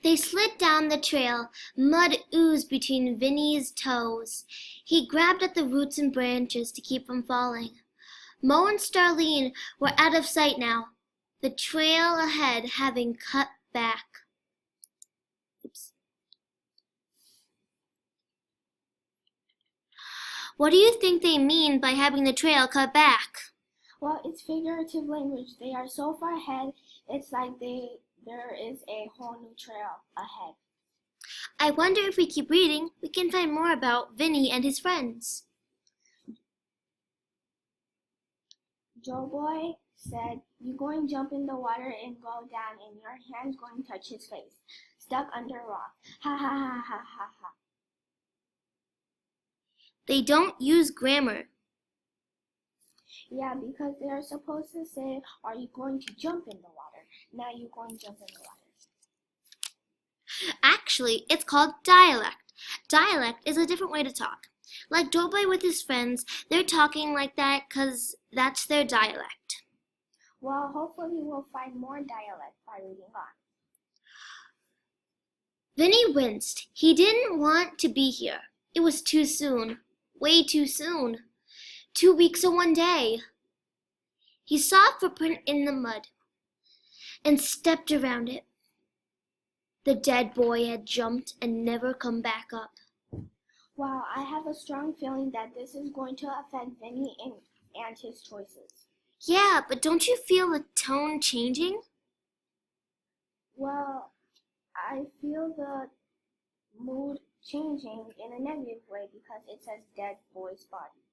They slid down the trail. Mud oozed between Vinny's toes. He grabbed at the roots and branches to keep from falling. Mo and Starlene were out of sight now, the trail ahead having cut back. Oops. What do you think they mean by having the trail cut back? Well, it's figurative language. They are so far ahead, it's like there is a whole new trail ahead. I wonder if we keep reading, we can find more about Vinny and his friends. Joe Boy said, "You going to jump in the water and go down, and your hand's going to touch his face. Stuck under a rock. Ha ha ha ha ha ha." They don't use grammar. Yeah, because they're supposed to say, "Are you going to jump in the water?" Now you're going to jump in the water. Actually, it's called dialect. Dialect is a different way to talk. Like Joe Boy with his friends, they're talking like that because that's their dialect. Well, hopefully we'll find more dialect by reading on. Vinny winced. He didn't want to be here. It was too soon. Way too soon. 2 weeks and 1 day. He saw a footprint in the mud and stepped around it. The dead boy had jumped and never come back up. Wow, I have a strong feeling that this is going to affect Vinny and his choices. Yeah, but don't you feel the tone changing? Well, I feel the mood changing in a negative way because it says dead boy's body.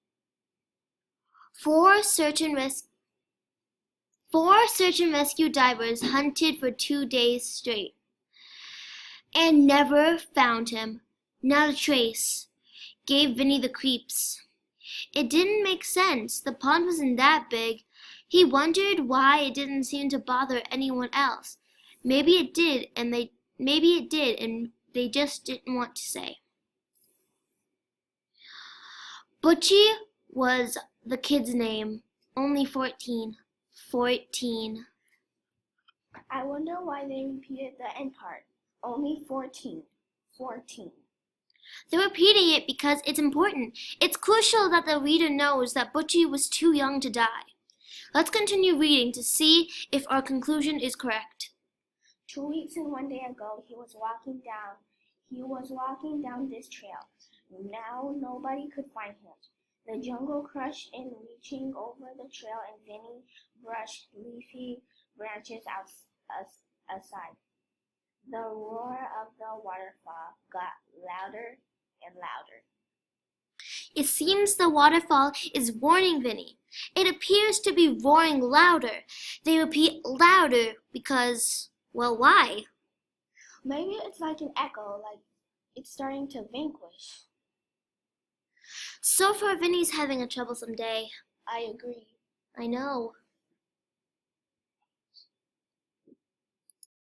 Four search and rescue divers hunted for 2 days straight and never found him. Not a trace. Gave Vinny the creeps. It didn't make sense. The pond wasn't that big. He wondered why it didn't seem to bother anyone else. Maybe it did, and they just didn't want to say. Butchie was the kid's name. Only 14. 14. I wonder why they repeated the end part. Only 14. 14. They're repeating it because it's important. It's crucial that the reader knows that Butchie was too young to die. Let's continue reading to see if our conclusion is correct. 2 weeks and 1 day ago, he was walking down this trail. Now nobody could find him. The jungle crushed in reaching over the trail, and Vinny brushed leafy branches aside. The roar of the waterfall got louder and louder. It seems the waterfall is warning Vinny. It appears to be roaring louder. They repeat louder because, well, why? Maybe it's like an echo, like it's starting to vanquish. So far, Vinny's having a troublesome day. I agree. I know.